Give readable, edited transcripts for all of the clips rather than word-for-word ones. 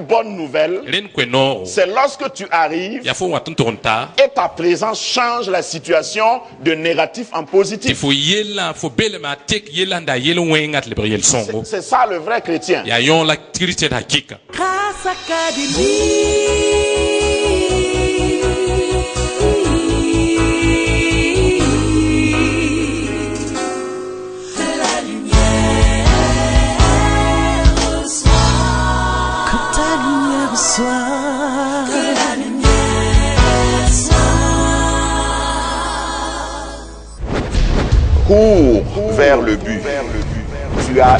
une bonne nouvelle, c'est lorsque tu arrives et ta présence change la situation de négatif en positif. C'est ça le vrai chrétien. Cours vers le but. Tu as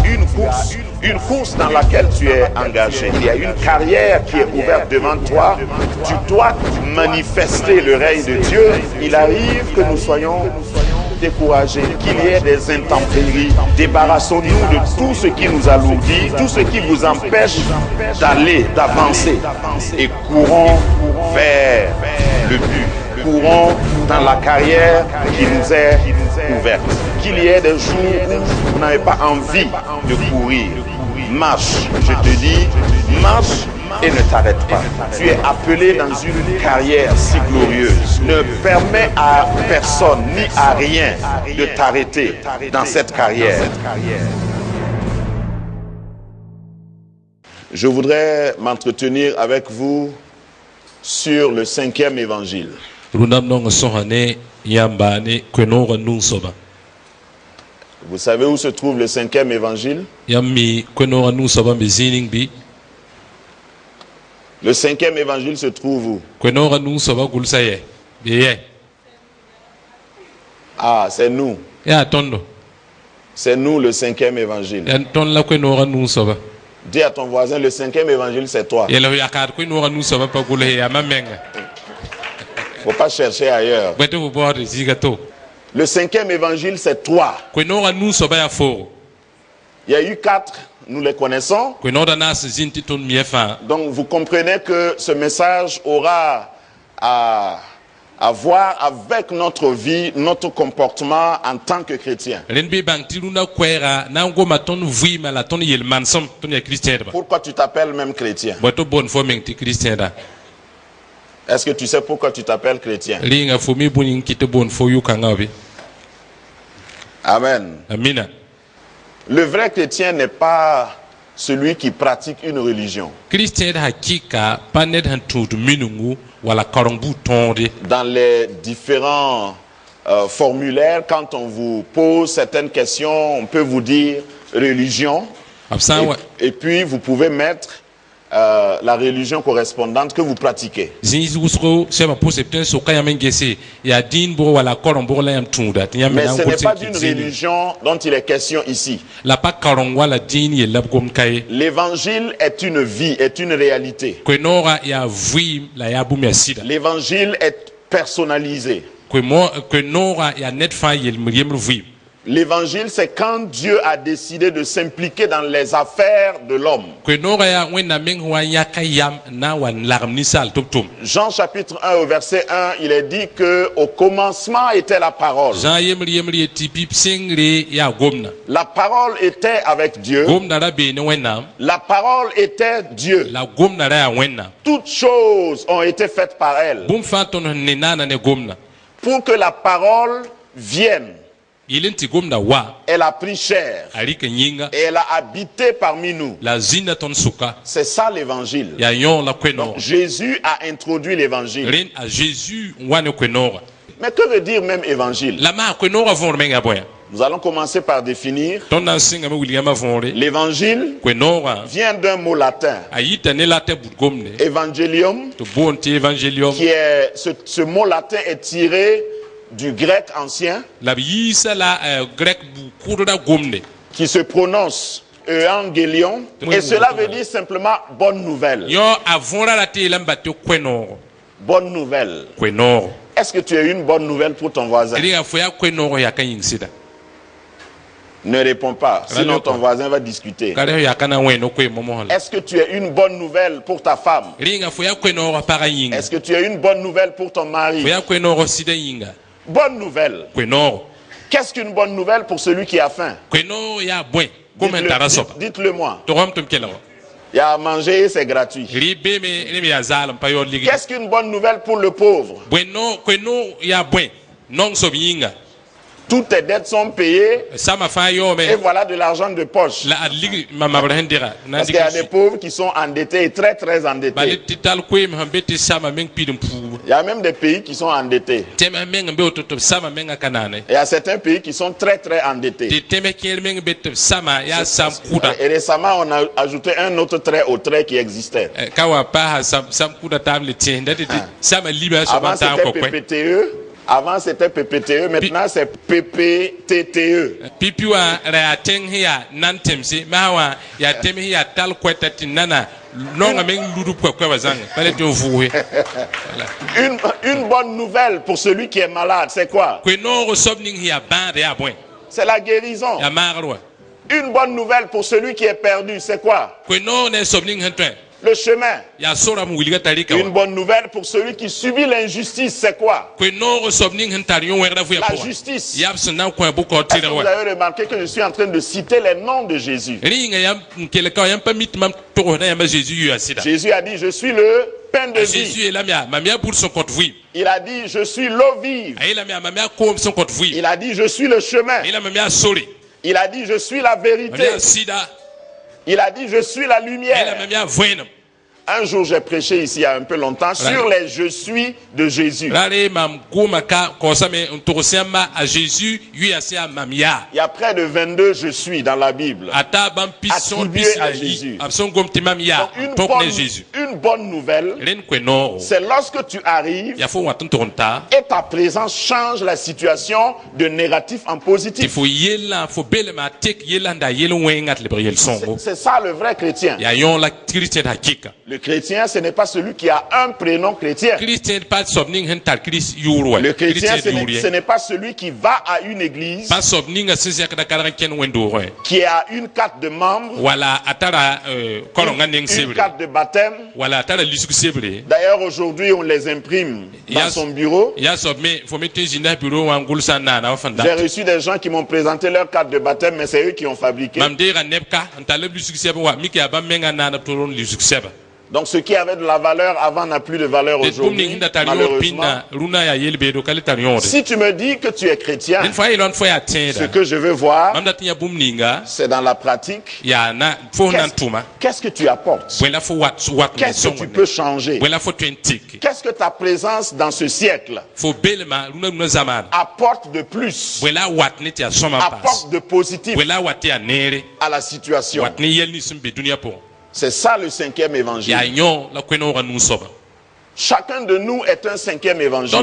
une course dans laquelle tu es engagé. Il y a une carrière qui est ouverte devant toi. Tu dois manifester le règne de Dieu. Il arrive que nous soyons découragés, qu'il y ait des intempéries. Débarrassons-nous de tout ce qui nous alourdit, tout ce qui vous empêche d'aller, d'avancer. Et courons vers le but. Courons dans la carrière qui nous est ouverte. Qu'il y ait des jours où vous n'avez pas envie de courir. Marche, je te dis, marche et ne t'arrête pas. Tu es appelé dans une carrière si glorieuse. Ne permets à personne ni à rien de t'arrêter dans cette carrière. Je voudrais m'entretenir avec vous sur le 5e évangile. Vous savez où se trouve le 5e évangile? Le 5e évangile se trouve où? Ah, c'est nous. C'est nous le 5e évangile. Dis à ton voisin, le 5e évangile c'est toi. Faut pas chercher ailleurs. Le 5e évangile c'est toi. Il y a eu 4, nous les connaissons. Donc vous comprenez que ce message aura à voir avec notre vie, notre comportement en tant que chrétien. Pourquoi tu t'appelles même chrétien? Est-ce que tu sais pourquoi tu t'appelles chrétien? Amen. Le vrai chrétien n'est pas celui qui pratique une religion. Dans les différents formulaires, quand on vous pose certaines questions, on peut vous dire religion. Et puis vous pouvez mettre la religion correspondante que vous pratiquez. Mais ce n'est pas d'une religion dont il est question ici. L'évangile est une vie, est une réalité. L'évangile est personnalisé. L'évangile, c'est quand Dieu a décidé de s'impliquer dans les affaires de l'homme. Jean chapitre 1 au verset 1, il est dit que au commencement était la parole. La parole était avec Dieu. La parole était Dieu. Toutes choses ont été faites par elle. Pour que la parole vienne. Elle a pris chair et elle a habité parmi nous. C'est ça l'évangile. Donc Jésus a introduit l'évangile. Mais que veut dire même évangile? Nous allons commencer par définir. L'évangile vient d'un mot latin. Evangelium, qui est ce mot latin est tiré du grec ancien, qui se prononce Evangelion, et cela veut dire simplement bonne nouvelle. Bonne nouvelle. Est-ce que tu as une bonne nouvelle pour ton voisin? Ne réponds pas, sinon ton voisin va discuter. Est-ce que tu as une bonne nouvelle pour ta femme? Est-ce que tu as une bonne nouvelle pour ton mari? Bonne nouvelle. Qu'est-ce qu'une bonne nouvelle pour celui qui a faim? Dites-le moi. Il y a à manger, c'est gratuit. Qu'est-ce qu'une bonne nouvelle pour le pauvre? Toutes tes dettes sont payées et voilà de l'argent de poche. Parce qu'il y a des pauvres qui sont endettés et très très endettés. Il y a même des pays qui sont endettés. Et il y a certains pays qui sont très très endettés. Et récemment, on a ajouté un autre trait au trait qui existait. Avant c'était PPTE, maintenant c'est PPTTE. Une bonne nouvelle pour celui qui est malade, c'est quoi? C'est la guérison. Une bonne nouvelle pour celui qui est perdu, c'est quoi? Le chemin. Une bonne nouvelle pour celui qui subit l'injustice, c'est quoi? La justice. Est-ce que vous avez remarqué que je suis en train de citer les noms de Jésus? Jésus a dit, je suis le pain de vie. Il a dit, je suis l'eau vive. Il a dit, je suis le chemin. Il a dit, je suis la vérité. Il a dit, je suis la lumière. Un jour, j'ai prêché ici il y a un peu longtemps sur les je suis de Jésus. Il y a près de 22 je suis dans la Bible attribués à Jésus. Donc une bonne nouvelle, c'est lorsque tu arrives et ta présence change la situation de négatif en positif. C'est ça le vrai chrétien. Le chrétien, ce n'est pas celui qui a un prénom chrétien. Le chrétien, ce n'est pas celui qui va à une église, qui a une carte de membre, une carte de baptême. D'ailleurs, aujourd'hui, on les imprime dans son bureau. J'ai reçu des gens qui m'ont présenté leur carte de baptême, mais c'est eux qui ont fabriqué. Donc ce qui avait de la valeur avant n'a plus de valeur aujourd'hui, malheureusement. Si tu me dis que tu es chrétien, ce que je veux voir, c'est dans la pratique. Qu'est-ce que tu apportes? Qu'est-ce que tu peux changer? Qu'est-ce que ta présence dans ce siècle apporte de plus? Apporte de positif à la situation. C'est ça le cinquième évangile. Chacun de nous est un cinquième évangile.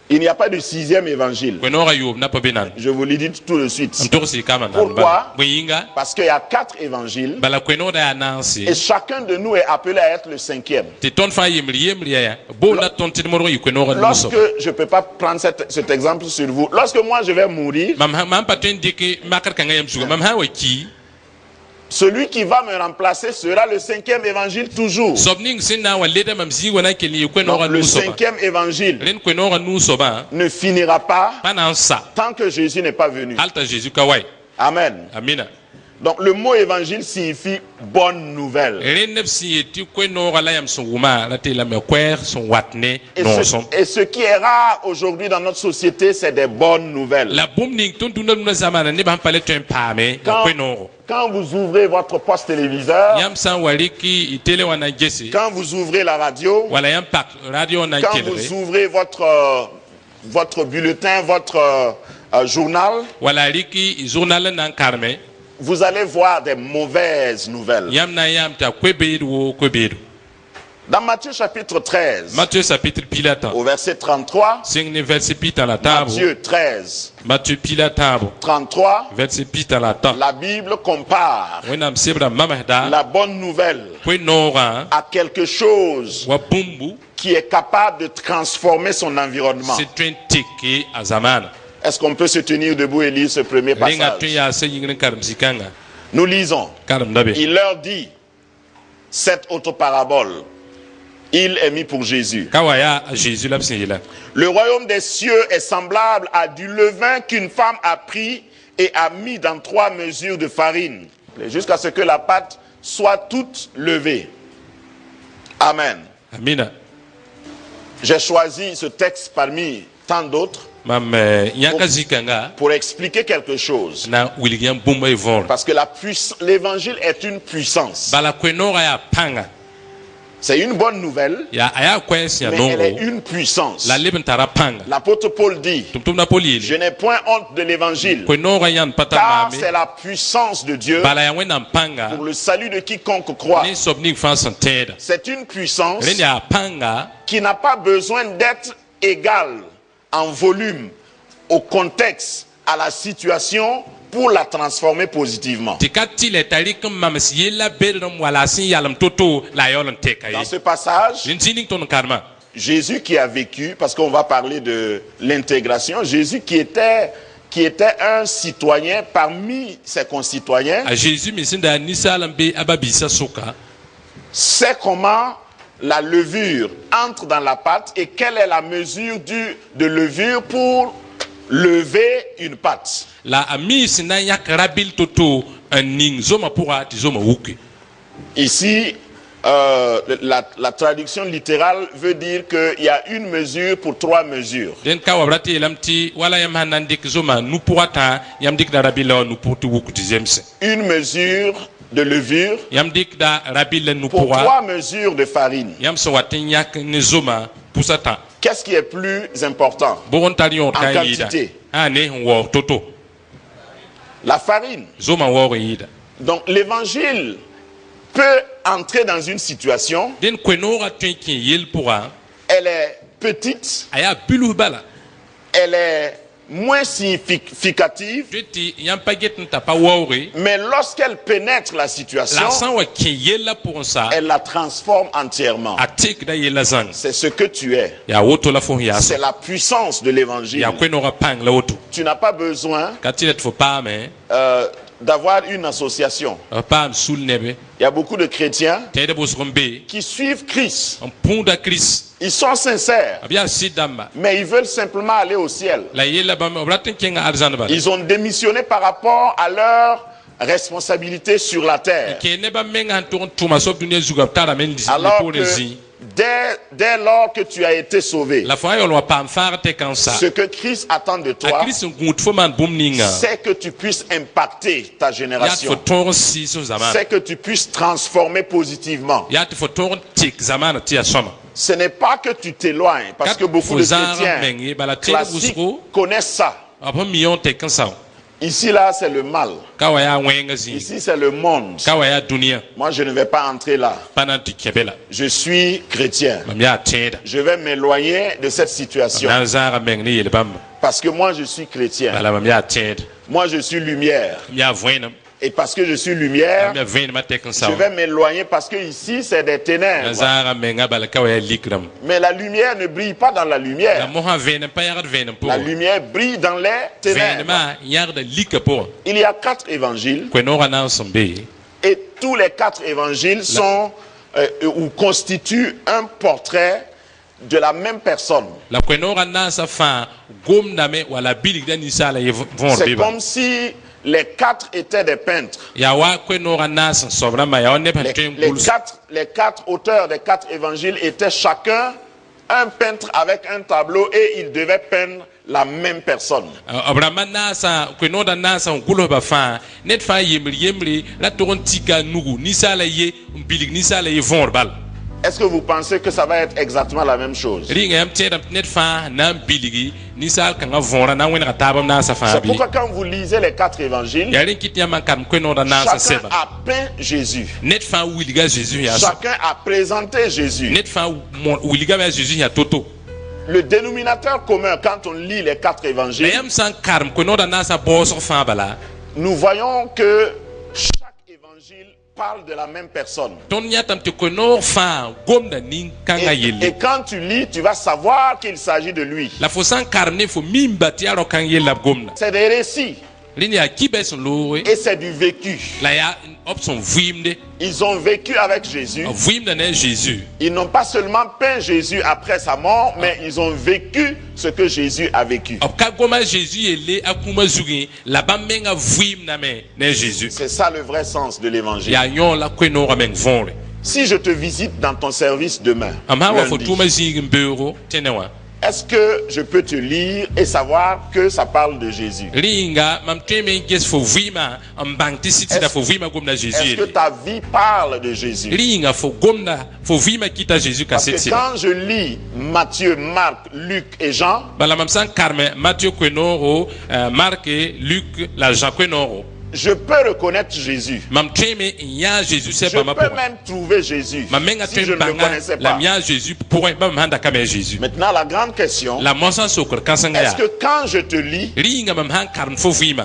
Il n'y a pas de sixième évangile. Je vous le dis tout de suite. Pourquoi? Parce qu'il y a 4 évangiles et chacun de nous est appelé à être le cinquième. Lorsque, je ne peux pas prendre cet exemple sur vous, lorsque moi je vais mourir, celui qui va me remplacer sera le cinquième évangile toujours. Donc, le cinquième évangile ne finira pas tant que Jésus n'est pas venu. Amen. Donc le mot évangile signifie bonne nouvelle. Et ce qui est rare aujourd'hui dans notre société, c'est des bonnes nouvelles. Quand vous ouvrez votre poste téléviseur, quand vous ouvrez la radio, quand vous ouvrez votre bulletin, votre journal, vous allez voir des mauvaises nouvelles. Dans Matthieu chapitre 13, au verset 33, Matthieu 13, 33, la Bible compare la bonne nouvelle à quelque chose qui est capable de transformer son environnement. Est-ce qu'on peut se tenir debout et lire ce premier passage? Nous lisons. Il leur dit cette autre parabole. Il est mis pour Jésus. Le royaume des cieux est semblable à du levain qu'une femme a pris et a mis dans 3 mesures de farine, jusqu'à ce que la pâte soient toutes levées. Amen. Amina. J'ai choisi ce texte parmi tant d'autres pour expliquer quelque chose. Parce que l'évangile est une puissance. C'est une bonne nouvelle, mais elle est une puissance. L'apôtre Paul dit, je n'ai point honte de l'évangile, car c'est la puissance de Dieu pour le salut de quiconque croit. C'est une puissance qui n'a pas besoin d'être égale en volume au contexte, à la situation, pour la transformer positivement. Dans ce passage, Jésus qui a vécu, parce qu'on va parler de l'intégration, Jésus qui était un citoyen parmi ses concitoyens, sait comment la levure entre dans la pâte et quelle est la mesure de levure pour lever une pâte. Ici, la traduction littérale veut dire qu'il y a une mesure pour trois mesures. Une mesure de levure pour trois mesures de farine. Qu'est-ce qui est plus important en quantité? La farine. Donc l'évangile peut entrer dans une situation, elle est petite, elle est moins significative, mais lorsqu'elle pénètre la situation, elle la transforme entièrement. C'est ce que tu es. C'est la puissance de l'évangile. Tu n'as pas besoin d'avoir une association. Il y a beaucoup de chrétiens qui suivent Christ. Ils sont sincères, mais ils veulent simplement aller au ciel. Ils ont démissionné par rapport à leur responsabilité sur la terre. Alors que dès lors que tu as été sauvé, ce que Christ attend de toi, c'est que tu puisses impacter ta génération, c'est que tu puisses transformer positivement. Ce n'est pas que tu t'éloignes, parce que beaucoup de chrétiens classiques connaissent ça. Ici, là, c'est le mal. Ici, c'est le monde. Moi, je ne vais pas entrer là. Je suis chrétien. Je vais m'éloigner de cette situation. Parce que moi, je suis chrétien. Moi, je suis lumière. Et parce que je suis lumière, je vais m'éloigner parce que ici, c'est des ténèbres. Mais la lumière ne brille pas dans la lumière. La lumière brille dans les ténèbres. Il y a 4 évangiles. Et tous les 4 évangiles sont ou constituent un portrait de la même personne. C'est comme si les 4 étaient des peintres. Les 4 auteurs des 4 évangiles étaient chacun un peintre avec un tableau et ils devaient peindre la même personne. Est-ce que vous pensez que ça va être exactement la même chose? C'est pourquoi quand vous lisez les 4 évangiles, chacun a peint Jésus. Chacun a présenté Jésus. Le dénominateur commun quand on lit les 4 évangiles, nous voyons que chaque évangile parle de la même personne. Et quand tu lis, tu vas savoir qu'il s'agit de lui. C'est des récits. Et c'est du vécu. Ils ont vécu avec Jésus. Ils n'ont pas seulement peint Jésus après sa mort, mais ils ont vécu ce que Jésus a vécu. C'est ça le vrai sens de l'évangile. Si je te visite dans ton service demain, lundi, est-ce que je peux te lire et savoir que ça parle de Jésus? Est-ce que ta vie parle de Jésus? Parce que quand je lis Matthieu, Marc, Luc et Jean, je peux reconnaître Jésus. Je peux même trouver Jésus si je ne le connaissais pas. Maintenant, la grande question, est-ce que quand je te lis,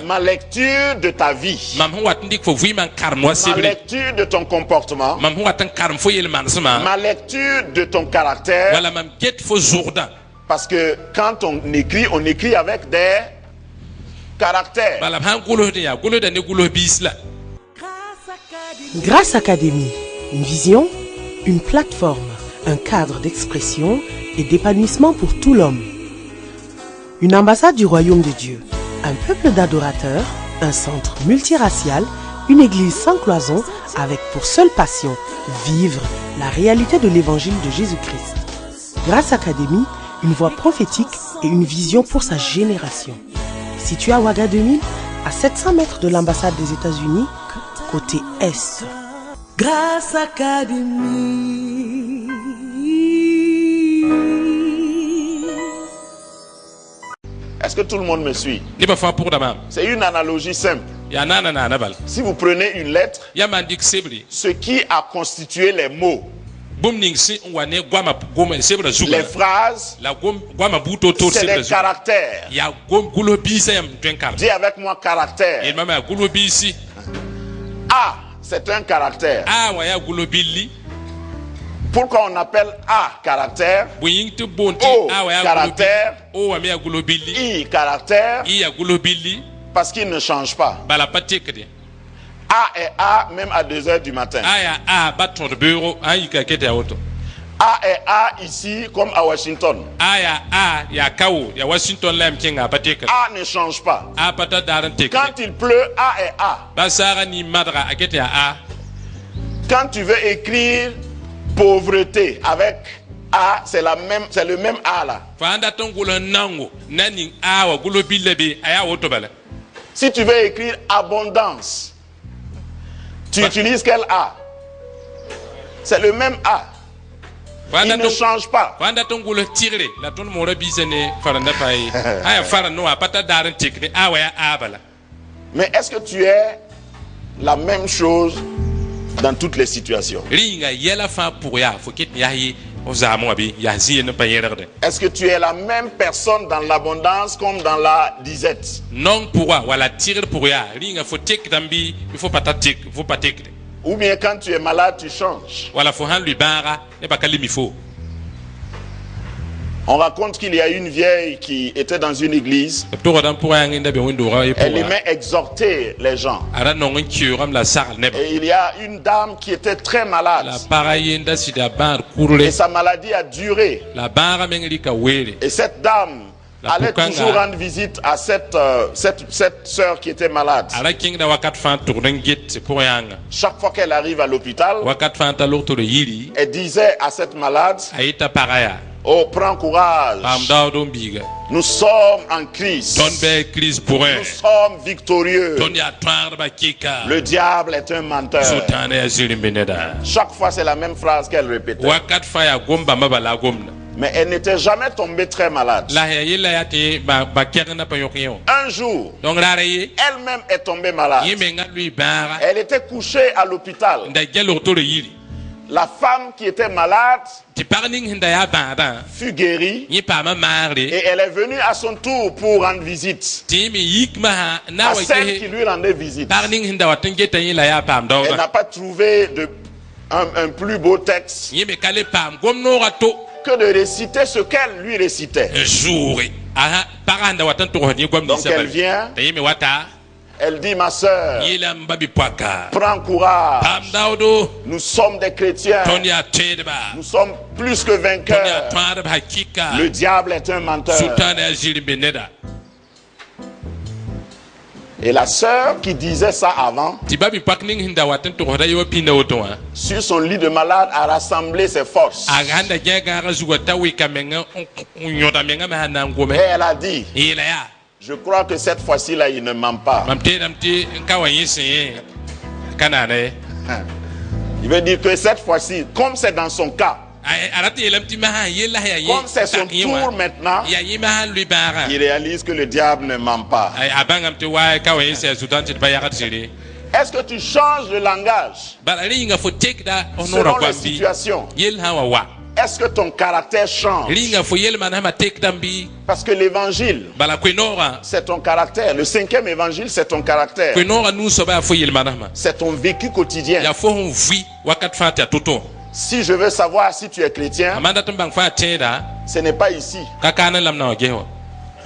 ma lecture de ta vie, ma lecture de ton comportement, ma lecture de ton caractère, parce que quand on écrit avec des caractère. Grâce Académie, une vision, une plateforme, un cadre d'expression et d'épanouissement pour tout l'homme. Une ambassade du royaume de Dieu, un peuple d'adorateurs, un centre multiracial, une église sans cloison avec pour seule passion vivre la réalité de l'évangile de Jésus-Christ. Grâce Académie, une voix prophétique et une vision pour sa génération. Situé à Ouaga 2000, à 700 mètres de l'ambassade des États-Unis, côté Est. Grâce Académie. Est-ce que tout le monde me suit? C'est une analogie simple. Si vous prenez une lettre, ce qui a constitué les mots, les phrases, c'est les caractères. Dis avec moi caractère. A, c'est un caractère. Pourquoi on appelle A caractère, O caractère, I caractère? Parce qu'il ne change pas. A est A même à 2 heures du matin. A est A ici comme à Washington. A ne change pas. Quand il pleut, A est A. Quand tu veux écrire pauvreté avec A, c'est le même A là. Si tu veux écrire abondance, tu utilises quel A? C'est le même A. Il ne change pas. Mais est-ce que tu es la même chose dans toutes les situations? Est-ce que tu es la même personne dans l'abondance comme dans la disette? Ou bien quand tu es malade, tu changes. On raconte qu'il y a une vieille qui était dans une église. Elle aimait exhorter les gens. Et il y a une dame qui était très malade. Et sa maladie a duré. Et cette dame allait toujours rendre visite à cette sœur qui était malade. Chaque fois qu'elle arrive à l'hôpital, elle disait à cette malade: oh, prends courage. Nous sommes en Christ. Nous sommes victorieux. Le diable est un menteur. Chaque fois, c'est la même phrase qu'elle répétait. Mais elle n'était jamais tombée très malade. Un jour, elle-même est tombée malade. Elle était couchée à l'hôpital. La femme qui était malade fut guérie et elle est venue à son tour pour rendre visite à celle qui lui rendait visite. Elle n'a pas trouvé un plus beau texte que de réciter ce qu'elle lui récitait. Donc elle vient Elle dit, ma sœur, yela mbabi pwaka prends courage. pamdawdo Nous sommes des chrétiens. tonya tedba Nous sommes plus que tonya vainqueurs. twandab hakika Le diable est un menteur. sultana ajiri beneda Et la sœur qui disait ça avant, tibabi pakning hinda watin to hoda yo pinda otoa sur son lit de malade, a rassemblé ses forces. aganda jaga razuwa tawi kamenga nyota menga mahana Et ngome elle a dit, ila ya je crois que cette fois-ci-là, il ne ment pas. mamti nkawa yisi kanane Il veut dire que cette fois-ci, comme c'est dans son cas, arati yelamti maha yela ya comme c'est son tour maintenant, ya yima lui bara il réalise que le diable ne ment pas. ay abangamti wa kawa yisi sultan tibaya yagatiri Est-ce que tu changes de langage balali nga fo tekda onora selon les kwambi situations? yel hawa wa Est-ce que ton caractère change? linga fo yel manama tekdambi Parce que l'évangile, bala kwenora c'est ton caractère. Le 5e évangile, c'est ton caractère. kwenora nu soba fo yel manama C'est ton vécu quotidien. ya fo hon vi wakat fata toto Si je veux savoir si tu es chrétien, amanda tumbang fa tenda ce n'est pas ici. kakana lamna ogeho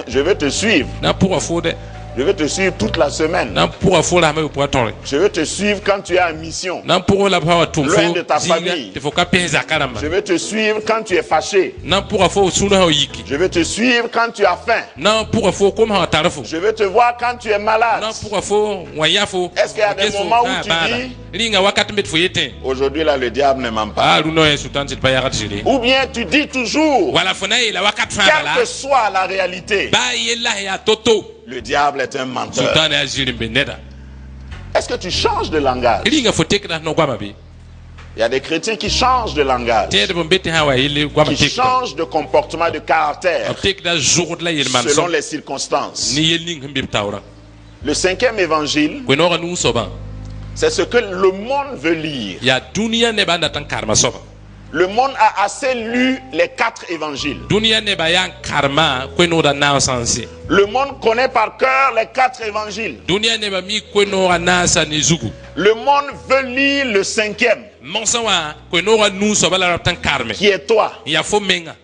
Je veux te suivre. na pour fo de Je veux te suivre toute la semaine. na pour fo la me pour tore Je veux te suivre quand tu es en mission. na pour la pa tum fo Loin de ta famille. te fo ka penza karamba Je veux te suivre quand tu es fâché. na pour fo suna ho yiki Je veux te suivre quand tu as faim. na pour fo comme ha tarafo Je veux te voir quand tu es malade. na pour fo wayafo Est-ce qu'il y a des moments où tu dis, linga wakat met fo yete aujourd'hui là, le diable ne ment pas. ah luno e sultan tibaya yagatiri Ou bien tu dis toujours, wala fo na ila wakat fa quelle bala que soit la réalité, ba yela ya toto le diable est un menteur. sultan ajiri beneda Est-ce que tu changes de langage? linga fo tekda no gwama bi Il y a des chrétiens qui changent de langage, tede bon beti hawa yele gwama qui tekda changent de comportement, de caractère, tekda jour la yel man selon so les circonstances. ni yel ning himbi tawra Le 5e évangile, kwenora nu soba c'est ce que le monde veut lire. ya dunia ne banda tan karma soba Le monde a assez lu les 4 évangiles. dunia ne ba yan karma kwenora na sansi Le monde connaît par cœur les 4 évangiles. dunia ne ba mi kwenora na sa ni zugu Le monde veut lire le 5e, monsawa kwenora nu soba la tan karme qui est toi. ya fo menga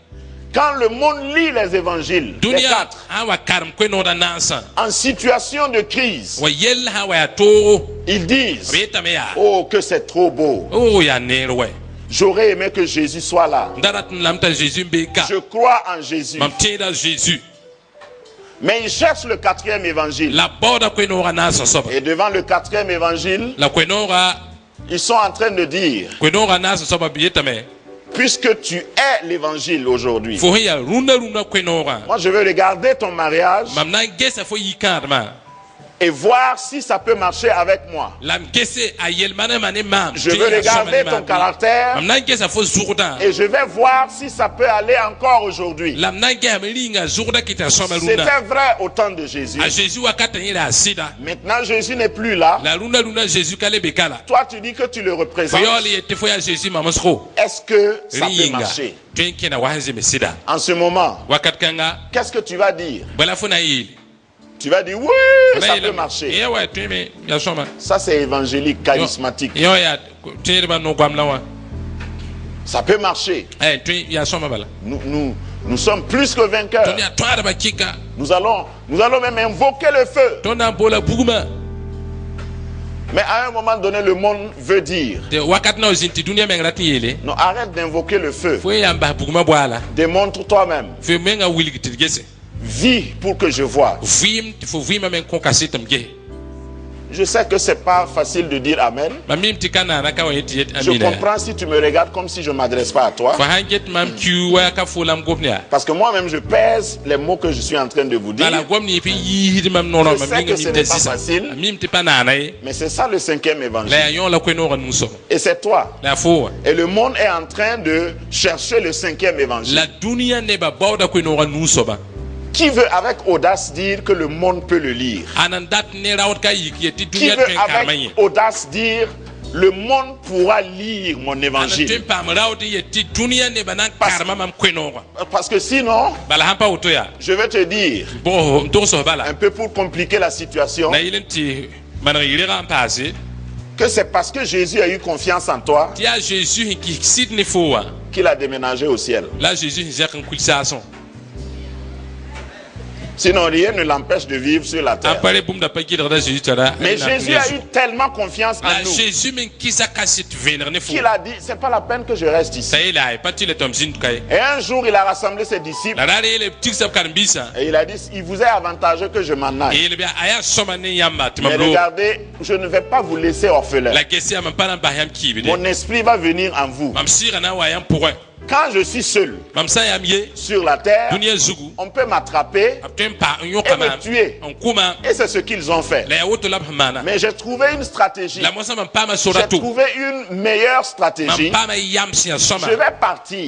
Quand le monde lit les évangiles, les dunia 4, hawa karm kwenora na sa en situation de crise, wa yel hawa ya to ils disent, beta me ya oh que c'est trop beau. oh ya nerwe J'aurais aimé que Jésus soit là. ndarat lamta jésus beka Je crois en Jésus. mam teda jésus Mais ils cherchent le 4e évangile. la boda kwenora na sa soba Et devant le 4e évangile, la kwenora ils sont en train de dire, kwenora na sa soba beta me puisque tu es l'évangile aujourd'hui, fo ya runa kwenora moi je veux regarder ton mariage mam na gesa fo yikarma et voir si ça peut marcher avec moi. lam gese ayel mana mane mam Je veux regarder ton caractère mam na gesa fo zurda et je vais voir si ça peut aller encore aujourd'hui. lam na gesa linga zurda kita soma runa C'était vrai au temps de Jésus. a jésus wakata ila sida Maintenant Jésus n'est plus là. la runa jésus kale bekala Toi tu dis que tu le fo représentes. yoli ete fo ya jésus mamasko Est-ce que ça peut linga marcher? twenkena wahanze mesida En ce moment, wakat kanga qu'est-ce que tu vas dire? bala fo na yili Tu vas dire oui, ça peut marcher. ya wa tweme ya soma Ça c'est évangélique, charismatique. yo ya tede no gwamla wa Ça peut marcher. eh twe ya soma bala Nous sommes plus que vainqueurs. tonya twara bakika Nous allons même invoquer le feu. tona bola buguma Mais à un moment donné, le monde veut dire, de wakat na zinti dunia mengrati yele non, arrête d'invoquer le feu. fo ya mba buguma bwala Démontre toi-même. fo menga wilgiti gese Vis pour que je vois. vim fo vima men kon kasitam ge Je sais que c'est pas facile de dire Amen. mamim tikana na ka wayeti yet Je amina comprends si tu me regardes comme si je ne m'adresse pas à toi. fo hanget mam ki wa ka fo lam gopnia Parce que moi-même, je pèse les mots que je suis en train de vous bala dire. gomni fi yidi mam nono Je mam sais minga que ce mi n'est pas desisa facile. mim ti panana e Mais c'est ça le 5e la évangile. yon la kweno ran muso Et c'est toi. la fo Et le monde est en train de chercher le 5e évangile. la dunia ne ba bawda kweno ran muso ba Qui veut avec audace dire que le monde peut le lire? anandat ne rawt ka yiki ti Qui dunia veut twen karmanye avec audace dire le monde pourra lire mon ana évangile? twen pam rawt yeti dunia ne banan karma mam kweno ba Parce que sinon, bala hampa auto ya je vais te dire, bo mtoso bala un peu pour compliquer la situation, na ilenti mana yire ran passé que c'est parce que Jésus a eu confiance en toi ti a jésus ki sidni fowa qu'il a déménagé au ciel. la jésus zak en kulsason Sinon, rien ne l'empêche de vivre sur la terre. Mais Jésus a eu tellement confiance en nous qu'il a dit, c'est pas la peine que je reste ici. Et un jour, il a rassemblé ses disciples et il a dit, il vous est avantageux que je m'en aille. Mais regardez, je ne vais pas vous laisser orphelin. Mon esprit va venir en vous. Quand je suis seul sur la terre, on peut m'attraper et me tuer. Et c'est ce qu'ils ont fait. Mais j'ai trouvé une stratégie. J'ai trouvé une meilleure stratégie. Je vais partir.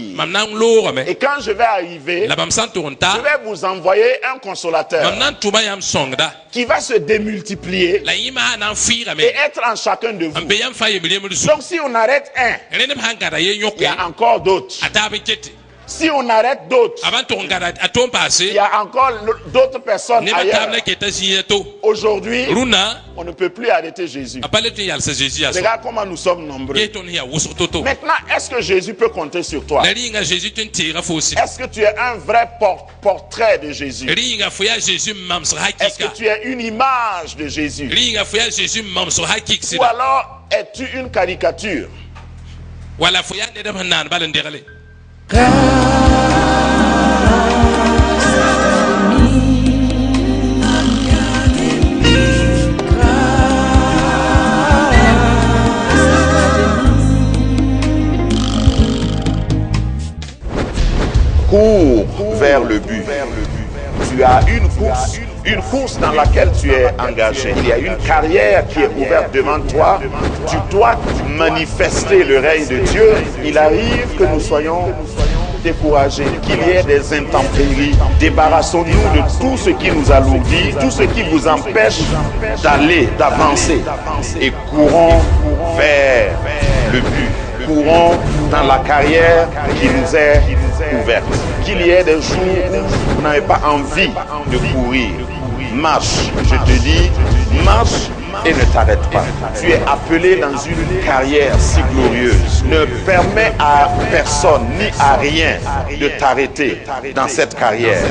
Et quand je vais arriver, je vais vous envoyer un consolateur qui va se démultiplier et être en chacun de vous. Donc si on arrête un, il y a encore d'autres. Si on arrête d'autres, il y a encore d'autres personnes ailleurs. Aujourd'hui, on ne peut plus arrêter Jésus. Regarde comment nous sommes nombreux. Maintenant, est-ce que Jésus peut compter sur toi? Est-ce que tu es un vrai portrait de Jésus? Est-ce que tu es une image de Jésus? Ou alors, es-tu une caricature? Cours vers le but. Tu as une course dans laquelle tu es engagé. Il y a une carrière qui est ouverte devant toi. Tu dois manifester le règne de Dieu. Il arrive que nous soyons découragés, qu'il y ait des intempéries. Débarrassons-nous de tout ce qui nous alourdit, tout ce qui vous empêche d'aller, d'avancer. Et courons vers le but. Courons dans la carrière qui nous est ouverte. Qu'il y ait des jours où vous n'avez pas envie de courir. Marche, je te dis, marche et ne t'arrête pas. Tu es appelé dans une carrière si glorieuse. Ne permets à personne ni à rien de t'arrêter dans cette carrière.